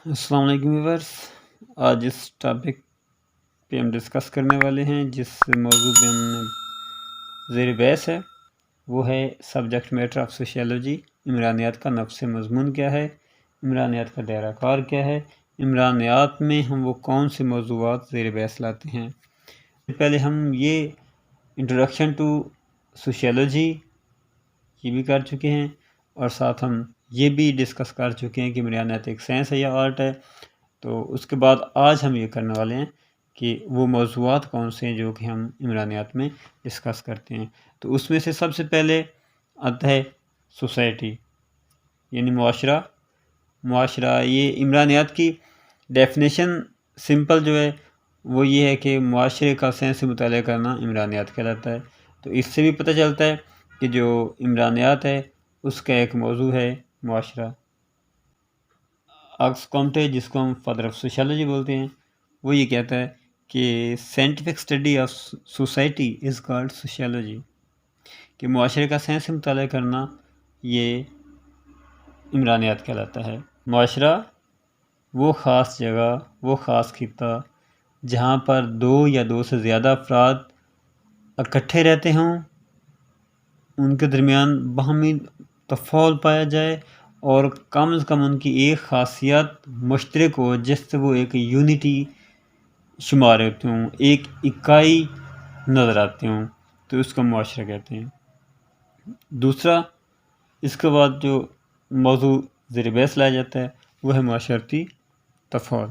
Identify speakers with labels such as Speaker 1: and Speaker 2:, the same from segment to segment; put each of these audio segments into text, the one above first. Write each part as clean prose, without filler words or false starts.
Speaker 1: السلام علیکم ویورس، آج اس ٹاپک پہ ہم ڈسکس کرنے والے ہیں جس موضوع پہ ہم زیر بحث ہے وہ ہے سبجیکٹ میٹر آف سوشیالوجی۔ عمرانیات کا نفس مضمون کیا ہے، عمرانیات کا دائرہ کار کیا ہے، عمرانیات میں ہم وہ کون سے موضوعات زیر بحث لاتے ہیں۔ پہلے ہم یہ انٹروڈکشن ٹو سوشیالوجی یہ بھی کر چکے ہیں، اور ساتھ ہم یہ بھی ڈسکس کر چکے ہیں کہ عمرانیات ایک سائنس ہے یا آرٹ ہے۔ تو اس کے بعد آج ہم یہ کرنے والے ہیں کہ وہ موضوعات کون سے ہیں جو کہ ہم عمرانیات میں ڈسکس کرتے ہیں۔ تو اس میں سے سب سے پہلے آتا ہے سوسائٹی، یعنی معاشرہ۔ یہ عمرانیات کی ڈیفینیشن سمپل جو ہے وہ یہ ہے کہ معاشرے کا سائنسی مطالعہ کرنا عمرانیات کہلاتا ہے۔ تو اس سے بھی پتہ چلتا ہے کہ جو عمرانیات ہے اس کا ایک موضوع ہے معاشرہ۔ آگس کامٹے، جس کو ہم فادر آف سوشیالوجی بولتے ہیں، وہ یہ کہتا ہے کہ scientific study of society is called sociology, کہ معاشرے کا سائنسی مطالعہ کرنا یہ عمرانیات کہلاتا ہے۔ معاشرہ وہ خاص جگہ، وہ خاص خطہ جہاں پر دو یا دو سے زیادہ افراد اکٹھے رہتے ہوں، ان کے درمیان باہمی تفاعل پایا جائے، اور کم از کم ان کی ایک خاصیت مشترک ہو جس سے وہ ایک یونٹی شمار ہوتے ہوں، ایک اکائی نظر آتے ہوں، تو اس کو معاشرہ کہتے ہیں۔ دوسرا، اس کے بعد جو موضوع زیر بحث لایا جاتا ہے وہ ہے معاشرتی تفاعل۔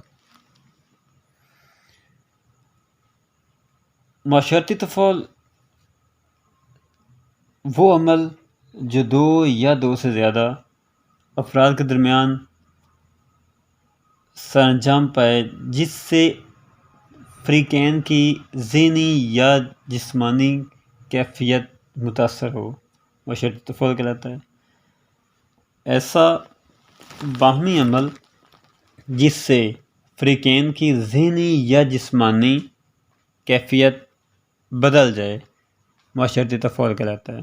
Speaker 1: معاشرتی تفاعل وہ عمل جو دو یا دو سے زیادہ افراد کے درمیان سر انجام پائے، جس سے فریقین کی ذہنی یا جسمانی کیفیت متاثر ہو، معاشرتی تفاعل کہلاتا ہے۔ ایسا باہمی عمل جس سے فریقین کی ذہنی یا جسمانی کیفیت بدل جائے، معاشرتی تفاعل کہلاتا ہے۔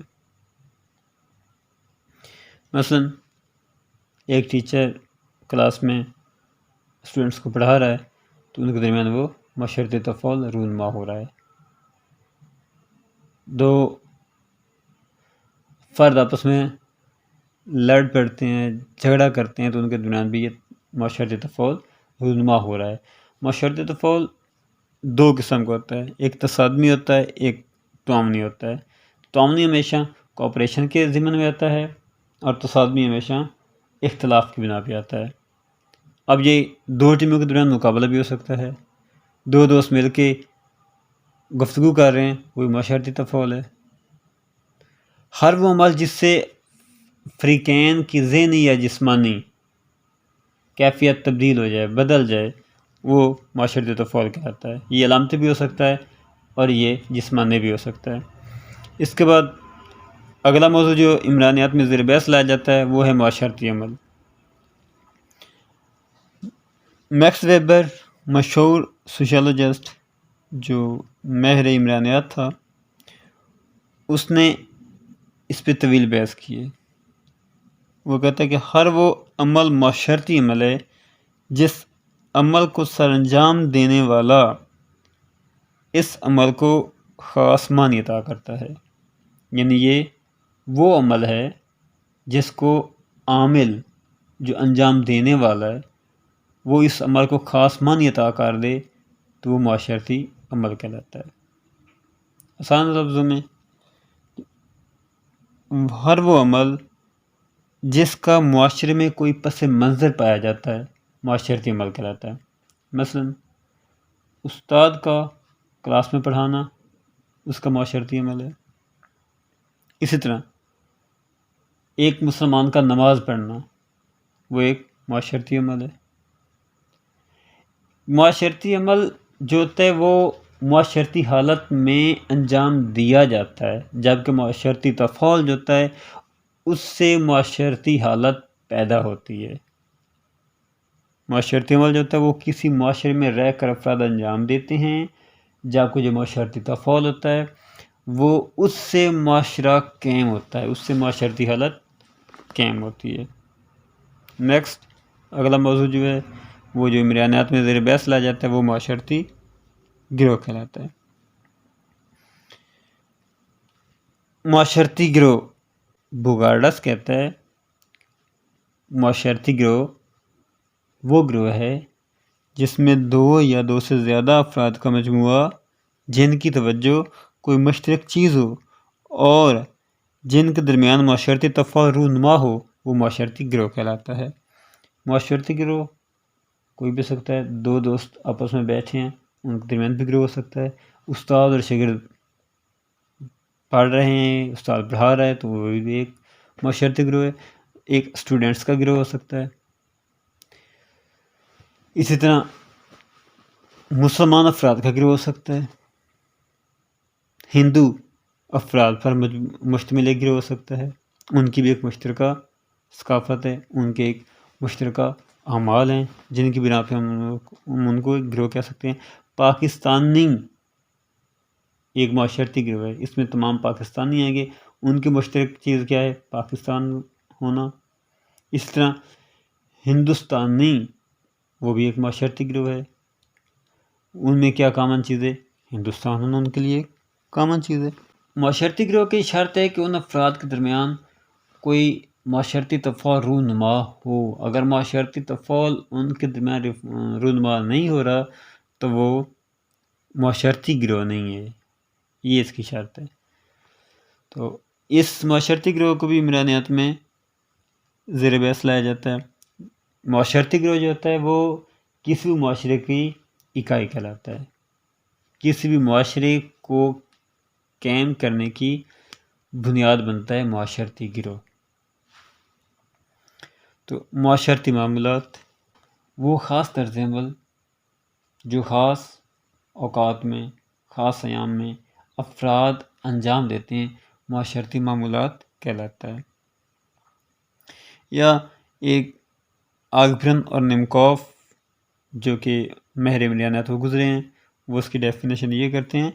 Speaker 1: مثلا ایک ٹیچر کلاس میں اسٹوڈنٹس کو پڑھا رہا ہے تو ان کے درمیان وہ معاشرتی تفاعل رونما ہو رہا ہے۔ دو فرد آپس میں لڑ پڑتے ہیں، جھگڑا کرتے ہیں، تو ان کے درمیان بھی یہ معاشرتی تفاعل رونما ہو رہا ہے۔ معاشرتی تفاعل دو قسم کا ہوتا ہے، ایک تصادمی ہوتا ہے، ایک تعاونی ہوتا ہے۔ تعاونی ہمیشہ کوآپریشن کے ضمن میں آتا ہے، اور تصادمی ہمیشہ اختلاف کی بنا پہ آتا ہے۔ اب یہ دو ٹیموں کے درمیان مقابلہ بھی ہو سکتا ہے، دو دوست مل کے گفتگو کر رہے ہیں، وہی معاشرتی تفاعل ہے۔ ہر وہ عمل جس سے فریقین کی ذہنی یا جسمانی کیفیت تبدیل ہو جائے، بدل جائے، وہ معاشرتی تفاعل کہلاتا ہے۔ یہ علامتی بھی ہو سکتا ہے اور یہ جسمانی بھی ہو سکتا ہے۔ اس کے بعد اگلا موضوع جو عمرانیات میں زیر بحث لایا جاتا ہے وہ ہے معاشرتی عمل۔ میکس ویبر، مشہور سوشیالوجسٹ جو ماہر عمرانیات تھا، اس نے اس پہ طویل بحث کی ہے۔ وہ کہتا ہے کہ ہر وہ عمل معاشرتی عمل ہے جس عمل کو سر انجام دینے والا اس عمل کو خاص معنی عطا کرتا ہے، یعنی یہ وہ عمل ہے جس کو عامل جو انجام دینے والا ہے وہ اس عمل کو خاص معنی عطا کر دے تو وہ معاشرتی عمل کہلاتا ہے۔ آسان لفظوں میں ہر وہ عمل جس کا معاشرے میں کوئی پس منظر پایا جاتا ہے معاشرتی عمل کہلاتا ہے۔ مثلا استاد کا کلاس میں پڑھانا اس کا معاشرتی عمل ہے۔ اسی طرح ایک مسلمان کا نماز پڑھنا وہ ایک معاشرتی عمل ہے۔ معاشرتی عمل جو ہوتا ہے وہ معاشرتی حالت میں انجام دیا جاتا ہے، جبکہ معاشرتی تفاعل جو ہوتا ہے اس سے معاشرتی حالت پیدا ہوتی ہے۔ معاشرتی عمل جو ہوتا ہے وہ کسی معاشرے میں رہ کر افراد انجام دیتے ہیں، جبکہ جو معاشرتی تفاعل ہوتا ہے وہ اس سے معاشرہ قائم ہوتا ہے، اس سے معاشرتی حالت قائم ہوتی ہے۔ نیکسٹ اگلا موضوع جو ہے وہ جو عمرانیات میں زیر بحث لایا جاتا ہے وہ معاشرتی گروہ کہلاتا ہے۔ معاشرتی گروہ بوگارڈس کہتا ہے معاشرتی گروہ وہ گروہ ہے جس میں دو یا دو سے زیادہ افراد کا مجموعہ جن کی توجہ کوئی مشترک چیز ہو اور جن کے درمیان معاشرتی تفاعل رونما ہو وہ معاشرتی گروہ کہلاتا ہے۔ معاشرتی گروہ کوئی بھی سکتا ہے، دو دوست آپس میں بیٹھے ہیں ان کے درمیان بھی گروہ ہو سکتا ہے، استاد اور شاگرد پڑھ رہے ہیں، استاد پڑھا رہا ہے تو وہ بھی ایک معاشرتی گروہ ہے، ایک اسٹوڈنٹس کا گروہ ہو سکتا ہے۔ اسی طرح مسلمان افراد کا گروہ ہو سکتا ہے، ہندو افراد پر مشتمل ایک گروہ ہو سکتا ہے، ان کی بھی ایک مشترکہ ثقافت ہے، ان کے ایک مشترکہ اعمال ہیں جن کی بنا پہ ہم ان کو ایک گروہ کہہ سکتے ہیں۔ پاکستانی ایک معاشرتی گروہ ہے، اس میں تمام پاکستانی آئیں گے، ان کی مشترک چیز کیا ہے؟ پاکستان ہونا۔ اس طرح ہندوستانی وہ بھی ایک معاشرتی گروہ ہے، ان میں کیا کامن چیز ہے؟ ہندوستان ہونا ان کے لیے کامن چیز ہے۔ معاشرتی گروہ کی شرط ہے کہ ان افراد کے درمیان کوئی معاشرتی تفاعل رونما ہو، اگر معاشرتی تفاعل ان کے درمیان رونما نہیں ہو رہا تو وہ معاشرتی گروہ نہیں ہے، یہ اس کی شرط ہے۔ تو اس معاشرتی گروہ کو بھی عمرانیات میں زیر بحث لایا جاتا ہے۔ معاشرتی گروہ جو ہوتا ہے وہ کسی بھی معاشرے کی اکائی کہلاتا ہے، کسی بھی معاشرے کو قائم کرنے کی بنیاد بنتا ہے معاشرتی گروہ۔ تو معاشرتی معاملات وہ خاص طرز عمل جو خاص اوقات میں، خاص ایام میں افراد انجام دیتے ہیں معاشرتی معاملات کہلاتا ہے۔ یا ایک آگبرن اور نیمکوف جو کہ ماہر عمرانیات وہ گزرے ہیں، وہ اس کی ڈیفینیشن یہ کرتے ہیں: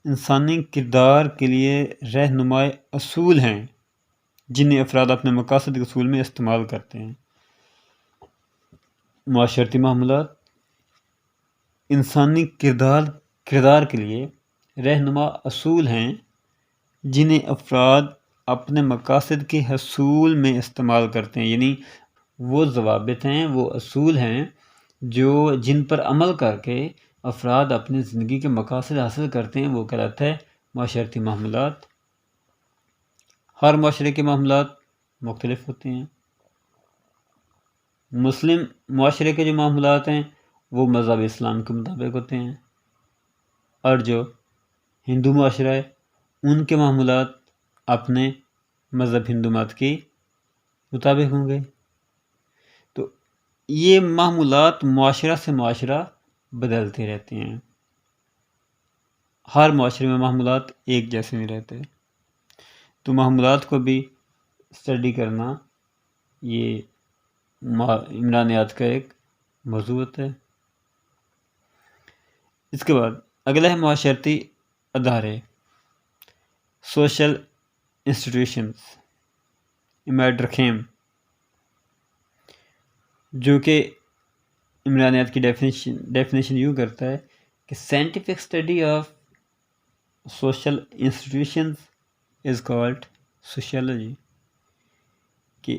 Speaker 1: انسانی کردار کے لیے رہنمائی اصول ہیں جنہیں افراد اپنے مقاصد کے اصول میں استعمال کرتے ہیں۔ معاشرتی معاملات انسانی کردار کے لیے رہنما اصول ہیں جنہیں افراد اپنے مقاصد کے حصول میں استعمال کرتے ہیں، یعنی وہ ضوابط ہیں، وہ اصول ہیں جن پر عمل کر کے افراد اپنی زندگی کے مقاصد حاصل کرتے ہیں، وہ کہلاتا ہے معاشرتی معاملات۔ ہر معاشرے کے معاملات مختلف ہوتے ہیں۔ مسلم معاشرے کے جو معاملات ہیں وہ مذہب اسلام کے مطابق ہوتے ہیں، اور جو ہندو معاشرہ ہے ان کے معاملات اپنے مذہب ہندو مت کے مطابق ہوں گے۔ تو یہ معاملات معاشرہ سے معاشرہ بدلتے رہتے ہیں، ہر معاشرے میں معاملات ایک جیسے نہیں رہتے۔ تو معاملات کو بھی اسٹڈی کرنا یہ عمرانیات کا ایک موضوع ہوتا ہے۔ اس کے بعد اگلا ہے معاشرتی ادارے، سوشل انسٹیٹیوشنز، میڈرکھیم، جو کہ عمرانیات کی ڈیفینیشن یوں کرتا ہے کہ scientific study of social institutions is called sociology, کہ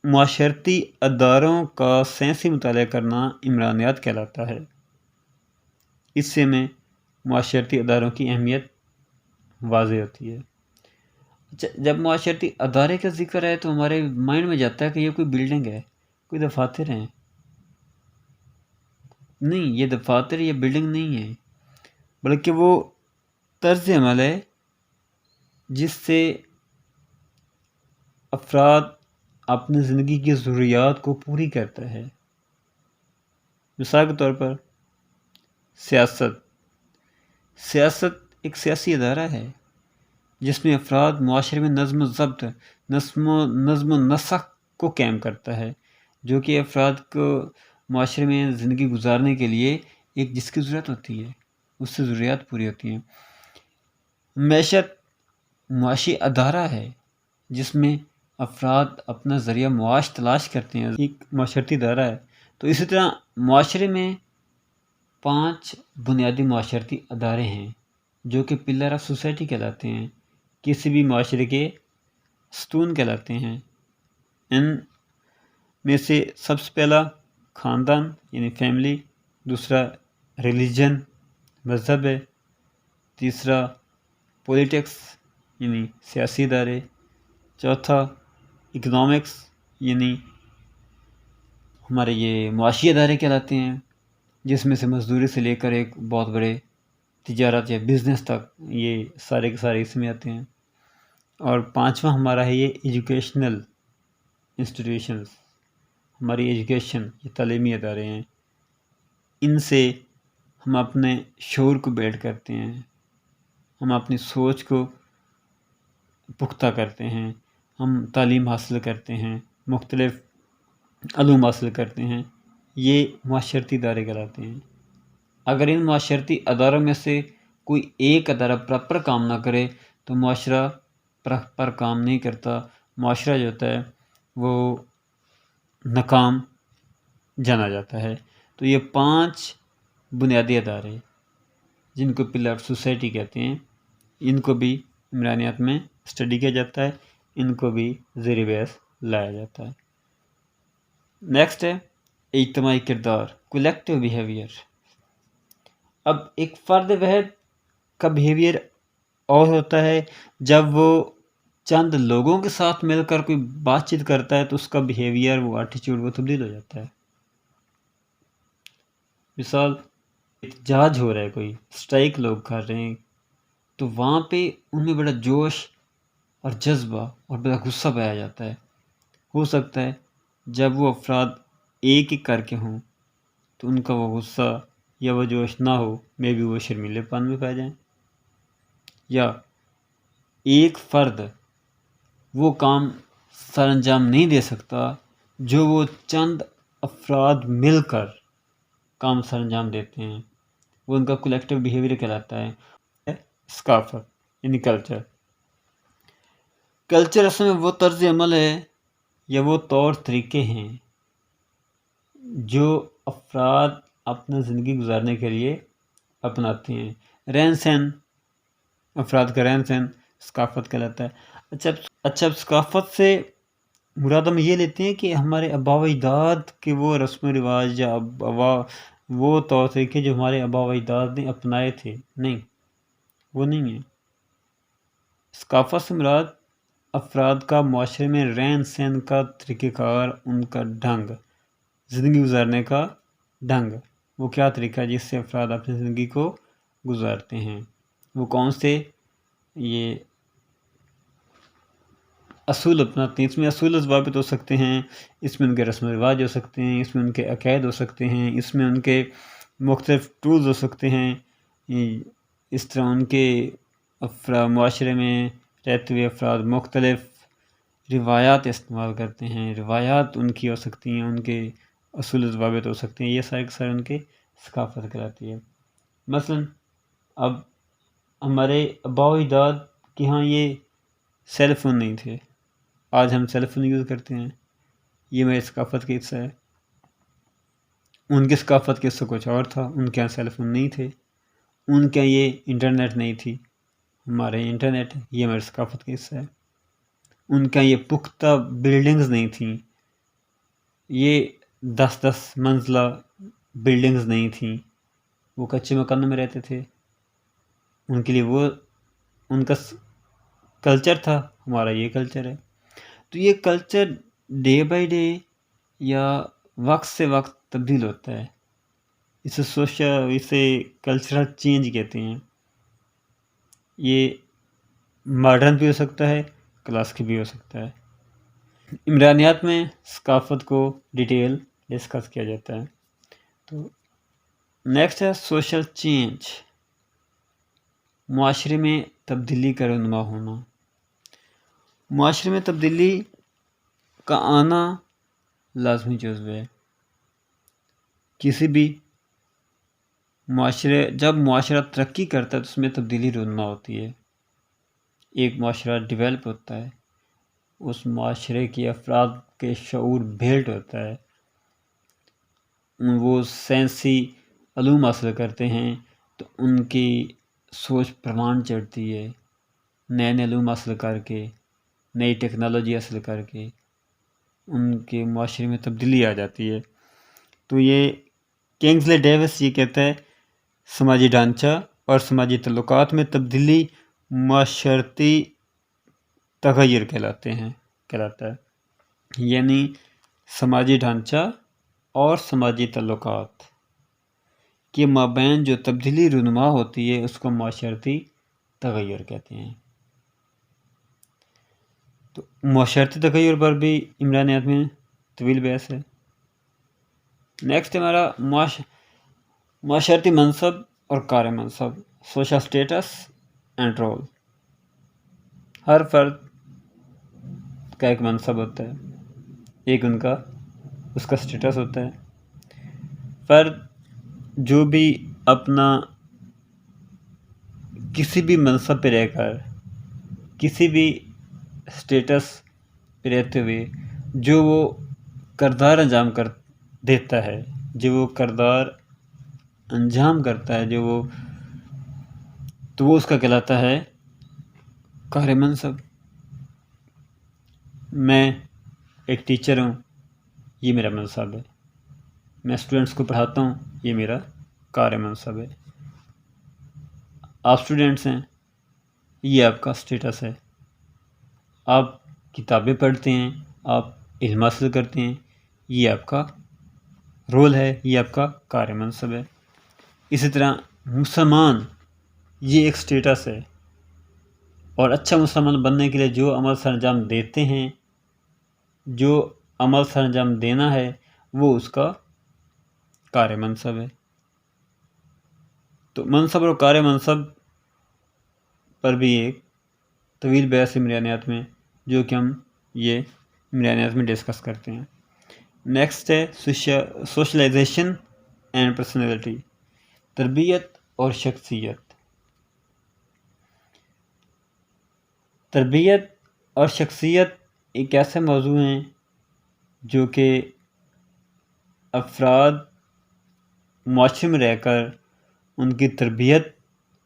Speaker 1: معاشرتی اداروں کا سائنسی مطالعہ کرنا عمرانیات کہلاتا ہے۔ اس سے میں معاشرتی اداروں کی اہمیت واضح ہوتی ہے۔ جب معاشرتی ادارے کا ذکر ہے تو ہمارے مائنڈ میں جاتا ہے کہ یہ کوئی بلڈنگ ہے، کوئی دفاتر ہیں۔ نہیں، یہ دفاتر یا بلڈنگ نہیں ہے، بلکہ وہ طرز عمل ہے جس سے افراد اپنی زندگی کی ضروریات کو پوری کرتا ہے۔ مثال کے طور پر سیاست ایک سیاسی ادارہ ہے جس میں افراد معاشرے میں نظم و ضبط، نظم و نسق کو قائم کرتا ہے، جو کہ افراد کو معاشرے میں زندگی گزارنے کے لیے ایک جس کی ضرورت ہوتی ہے اس سے ضروریات پوری ہوتی ہیں۔ معیشت معاشی ادارہ ہے جس میں افراد اپنا ذریعہ معاش تلاش کرتے ہیں، ایک معاشرتی ادارہ ہے۔ تو اسی طرح معاشرے میں 5 بنیادی معاشرتی ادارے ہیں جو کہ پلر آف سوسائٹی کہلاتے ہیں، کسی بھی معاشرے کے ستون کہلاتے ہیں۔ ان میں سے سب سے پہلا خاندان یعنی فیملی، دوسرا ریلیجن مذہب ہے، تیسرا پولیٹکس یعنی سیاسی ادارے، چوتھا اکنامکس یعنی ہمارے یہ معاشی ادارے کہلاتے ہیں، جس میں سے مزدوری سے لے کر ایک بہت بڑے تجارت یا بزنس تک یہ سارے کے سارے اس میں آتے ہیں۔ اور پانچواں ہمارا ہے یہ ایجوکیشنل انسٹیٹیوشنز، ہماری ایجوکیشن یہ تعلیمی ادارے ہیں، ان سے ہم اپنے شعور کو بیلڈ کرتے ہیں، ہم اپنی سوچ کو پختہ کرتے ہیں، ہم تعلیم حاصل کرتے ہیں، مختلف علوم حاصل کرتے ہیں، یہ معاشرتی ادارے کہلاتے ہیں۔ اگر ان معاشرتی اداروں میں سے کوئی ایک ادارہ پراپر کام نہ کرے تو معاشرہ پراپر کام نہیں کرتا، معاشرہ جو ہوتا ہے وہ ناکام جانا جاتا ہے۔ تو یہ 5 بنیادی ادارے جن کو پلر آف سوسائٹی کہتے ہیں، ان کو بھی عمرانیات میں اسٹڈی کیا جاتا ہے، ان کو بھی زیر بحث لایا جاتا ہے۔ نیکسٹ ہے اجتماعی کردار، کولیکٹیو بیہیویئر۔ اب ایک فرد واحد کا بیہیویئر اور ہوتا ہے جب وہ چند لوگوں کے ساتھ مل کر کوئی بات چیت کرتا ہے تو اس کا بیہیویئر، وہ ایٹیچیوڈ وہ تبدیل ہو جاتا ہے۔ مثال، احتجاج ہو رہا ہے، کوئی اسٹرائک لوگ کر رہے ہیں، تو وہاں پہ ان میں بڑا جوش اور جذبہ اور بڑا غصہ پایا جاتا ہے۔ ہو سکتا ہے جب وہ افراد ایک ایک کر کے ہوں تو ان کا وہ غصہ یا وہ جوش نہ ہو، میں بھی وہ شرمیلے پن میں پا جائیں، یا ایک فرد وہ کام سر انجام نہیں دے سکتا جو وہ چند افراد مل کر کام سر انجام دیتے ہیں، وہ ان کا کولیکٹیو بیہیویئر کہلاتا ہے۔ ثقافت یعنی کلچر۔ کلچر اصل میں وہ طرز عمل ہے یا وہ طور طریقے ہیں جو افراد اپنا زندگی گزارنے کے لیے اپناتے ہیں۔ رہن سہن، افراد کا رہن سہن ثقافت کہلاتا ہے۔ اچھا ثقافت سے مراد ہم یہ لیتے ہیں کہ ہمارے آباء و اجداد کے وہ رسم و رواج یا وہ طور طریقے جو ہمارے آباء و اجداد نے اپنائے تھے، نہیں، وہ نہیں ہیں۔ ثقافت سے مراد افراد کا معاشرے میں رہن سہن کا طریقہ کار، ان کا ڈھنگ، زندگی گزارنے کا ڈھنگ، وہ کیا طریقہ ہے جس سے افراد اپنی زندگی کو گزارتے ہیں، وہ کون سے یہ اصول اپناتے ہیں۔ اس میں اصول و ضوابط ہو سکتے ہیں، اس میں ان کے رسم و رواج ہو سکتے ہیں، اس میں ان کے عقائد ہو سکتے ہیں، اس میں ان کے مختلف ٹولز ہو سکتے ہیں۔ اس طرح ان کے معاشرے میں رہتے ہوئے افراد مختلف روایات استعمال کرتے ہیں، روایات ان کی ہو سکتی ہیں، ان کے اصول و ضوابط ہو سکتے ہیں، یہ سارے کے سارے ان کے ثقافت کہلاتی ہے۔ مثلا اب ہمارے آباء و اجداد کے ہاں یہ سیل فون نہیں تھے، آج ہم سیل فون یوز کرتے ہیں، یہ میری ثقافت کا حصہ ہے۔ ان کی ثقافت کا حصہ کچھ اور تھا، ان کے یہاں سیل فون نہیں تھے، ان کے یہاں یہ انٹرنیٹ نہیں تھی، ہمارے یہاں انٹرنیٹ ہے، یہ ہماری ثقافت کا حصہ ہے۔ ان کے یہاں یہ پختہ بلڈنگز نہیں تھیں، یہ 10 منزلہ بلڈنگز نہیں تھیں، وہ کچے مکانوں میں رہتے تھے، ان کے لیے وہ ان کا کلچر تھا، ہمارا یہ کلچر ہے۔ تو یہ کلچر ڈے بائی ڈے یا وقت سے وقت تبدیل ہوتا ہے، اسے کلچرل چینج کہتے ہیں۔ یہ ماڈرن بھی ہو سکتا ہے، کلاسیکی بھی ہو سکتا ہے۔ عمرانیات میں ثقافت کو ڈیٹیل ڈسکس کیا جاتا ہے۔ تو نیکسٹ ہے سوشل چینج، معاشرے میں تبدیلی کا رونما ہونا۔ معاشرے میں تبدیلی کا آنا لازمی جزو ہے۔ کسی بھی جب معاشرہ ترقی کرتا ہے تو اس میں تبدیلی رونما ہوتی ہے، ایک معاشرہ ڈیولپ ہوتا ہے، اس معاشرے کے افراد کے شعور بیلٹ ہوتا ہے، وہ سائنسی علوم حاصل کرتے ہیں تو ان کی سوچ پروان چڑھتی ہے، نئے نئے علوم حاصل کر کے، نئی ٹیکنالوجی حاصل کر کے ان کے معاشرے میں تبدیلی آ جاتی ہے۔ تو یہ کنگسلے ڈیوس یہ کہتا ہے سماجی ڈھانچہ اور سماجی تعلقات میں تبدیلی معاشرتی تغیر کہلاتا ہے، یعنی سماجی ڈھانچہ اور سماجی تعلقات کے مابین جو تبدیلی رونما ہوتی ہے اس کو معاشرتی تغیر کہتے ہیں۔ تو معاشرتی تغیر پر بھی عمرانیات میں طویل بحث ہے۔ نیکسٹ ہمارا معاشرتی منصب اور کار منصب، سوشل سٹیٹس اینڈ رول۔ ہر فرد کا ایک منصب ہوتا ہے، ایک اس کا سٹیٹس ہوتا ہے۔ فرد جو بھی اپنا کسی بھی منصب پہ رہ کر، کسی بھی سٹیٹس پہ رہتے ہوئے جو وہ کردار انجام دیتا ہے، جو وہ کردار انجام کرتا ہے، تو وہ اس کا کہلاتا ہے کار منصب۔ میں ایک ٹیچر ہوں، یہ میرا منصب ہے۔ میں اسٹوڈنٹس کو پڑھاتا ہوں، یہ میرا کار منصب ہے۔ آپ اسٹوڈنٹس ہیں، یہ آپ کا سٹیٹس ہے۔ آپ کتابیں پڑھتے ہیں، آپ علم حاصل کرتے ہیں، یہ آپ کا رول ہے، یہ آپ کا کار منصب ہے۔ اسی طرح مسلمان یہ ایک سٹیٹس ہے، اور اچھا مسلمان بننے کے لیے جو عمل سر انجام دیتے ہیں، جو عمل سر انجام دینا ہے، وہ اس کا کار منصب ہے۔ تو منصب اور کار منصب پر بھی ایک طویل بحث عمرانیات میں، جو کہ ہم یہ عمرانیات میں ڈسکس کرتے ہیں۔ نیکسٹ ہے سوشلائزیشن اینڈ پرسنالٹی، تربیت اور شخصیت۔ تربیت اور شخصیت ایک ایسے موضوع ہیں جو کہ افراد معاشرے میں رہ کر ان کی تربیت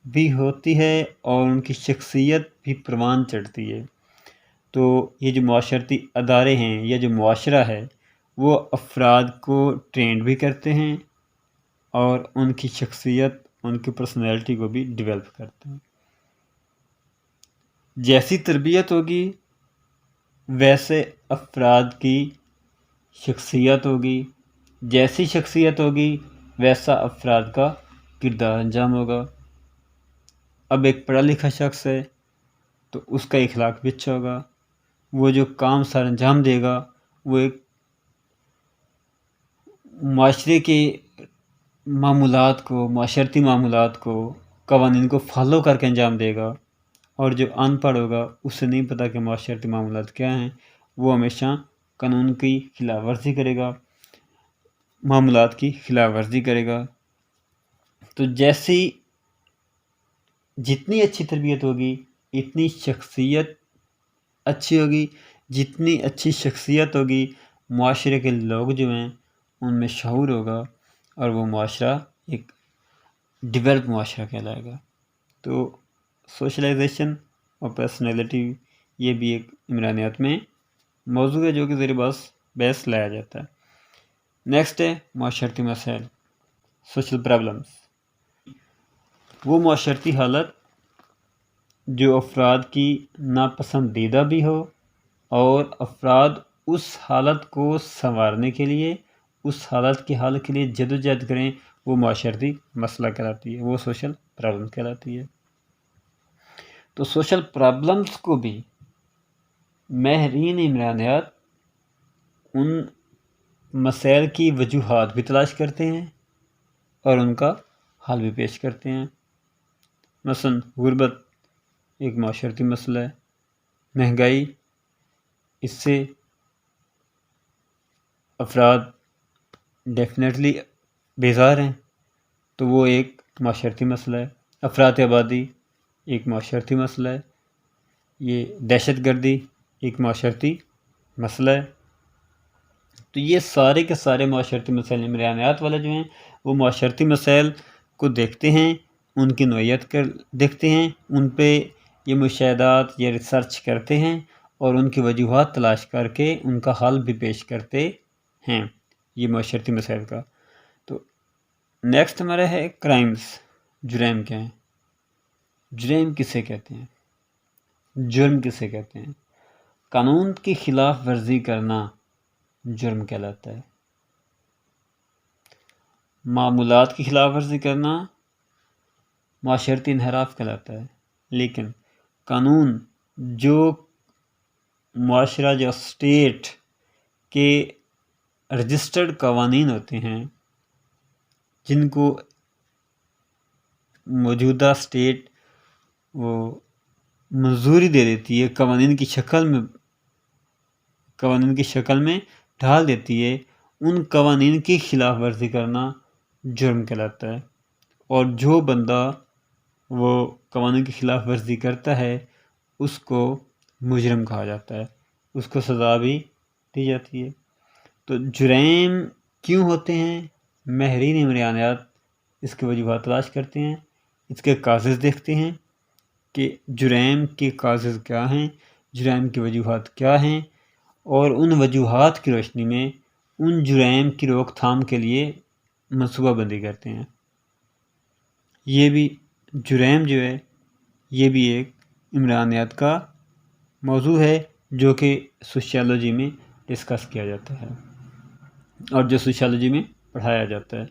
Speaker 1: بھی ہوتی ہے اور ان کی شخصیت بھی پروان چڑھتی ہے۔ تو یہ جو معاشرتی ادارے ہیں یا جو معاشرہ ہے وہ افراد کو ٹرینڈ بھی کرتے ہیں اور ان کی شخصیت، ان کی پرسنالٹی کو بھی ڈیولپ کرتے ہیں۔ جیسی تربیت ہوگی ویسے افراد کی شخصیت ہوگی، جیسی شخصیت ہوگی ویسا افراد کا کردار انجام ہوگا۔ اب ایک پڑھا لکھا شخص ہے تو اس کا اخلاق بھی اچھا ہوگا، وہ جو کام سر انجام دے گا وہ ایک معاشرے کے معمولات کو، معاشرتی معمولات کو، قوانین کو فالو کر کے انجام دے گا۔ اور جو ان پڑھ ہوگا اسے نہیں پتہ کہ معاشرتی معمولات کیا ہیں، وہ ہمیشہ قانون کی خلاف ورزی کرے گا، معاملات کی خلاف ورزی کرے گا۔ تو جتنی اچھی تربیت ہوگی اتنی شخصیت اچھی ہوگی، جتنی اچھی شخصیت ہوگی معاشرے کے لوگ جو ہیں ان میں شعور ہوگا اور وہ معاشرہ ایک ڈیولپ معاشرہ کہلائے گا۔ تو سوشلائزیشن اور پرسنالٹی یہ بھی ایک عمرانیات میں موضوع ہے جو کہ زیر بحث لایا جاتا ہے۔ نیکسٹ ہے معاشرتی مسائل، سوشل پرابلمس۔ وہ معاشرتی حالت جو افراد کی ناپسندیدہ بھی ہو اور افراد اس حالت کو سنوارنے کے لیے، اس حالت کے حل کے لیے جدوجہد کریں، وہ معاشرتی مسئلہ کہلاتی ہے، وہ سوشل پرابلم کہلاتی ہے۔ تو سوشل پرابلمس کو بھی ماہرین عمرانیات ان مسائل کی وجوہات بھی تلاش کرتے ہیں اور ان کا حل بھی پیش کرتے ہیں۔ مثلا غربت ایک معاشرتی مسئلہ ہے، مہنگائی، اس سے افراد ڈیفینیٹلی بیزار ہیں تو وہ ایک معاشرتی مسئلہ ہے۔ افراط آبادی ایک معاشرتی مسئلہ ہے، یہ دہشت گردی ایک معاشرتی مسئلہ ہے۔ تو یہ سارے کے سارے معاشرتی مسائل عمرانیات والے جو ہیں وہ معاشرتی مسائل کو دیکھتے ہیں، ان کی نوعیت دیکھتے ہیں، ان پہ یہ مشاہدات یا ریسرچ کرتے ہیں اور ان کی وجوہات تلاش کر کے ان کا حل بھی پیش کرتے ہیں، یہ معاشرتی مسائل کا۔ تو نیکسٹ ہمارا ہے کرائمز، جرائم کیا ہیں؟ جرائم کسے کہتے ہیں؟ جرم کسے کہتے ہیں؟ قانون کی خلاف ورزی کرنا جرم کہلاتا ہے، معمولات کی خلاف ورزی کرنا معاشرتی انحراف کہلاتا ہے، لیکن قانون جو معاشرہ جو اسٹیٹ کے رجسٹرڈ قوانین ہوتے ہیں جن کو موجودہ اسٹیٹ وہ منظوری دے دیتی ہے، قوانین کی شکل میں ڈھال دیتی ہے، ان قوانین کی خلاف ورزی کرنا جرم کہلاتا ہے، اور جو بندہ وہ قوانین کی خلاف ورزی کرتا ہے اس کو مجرم کہا جاتا ہے، اس کو سزا بھی دی جاتی ہے۔ تو جرائم کیوں ہوتے ہیں؟ ماہرین عمرانیات اس کے وجوہات تلاش کرتے ہیں، اس کے کازز دیکھتے ہیں کہ جرائم کے کازز کیا ہیں، جرائم کی وجوہات کیا ہیں، اور ان وجوہات کی روشنی میں ان جرائم کی روک تھام کے لیے منصوبہ بندی کرتے ہیں۔ یہ بھی جرائم جو ہے یہ بھی ایک عمرانیات کا موضوع ہے جو کہ سوشیالوجی میں ڈسکس کیا جاتا ہے اور جو سوشیالوجی میں پڑھایا جاتا ہے۔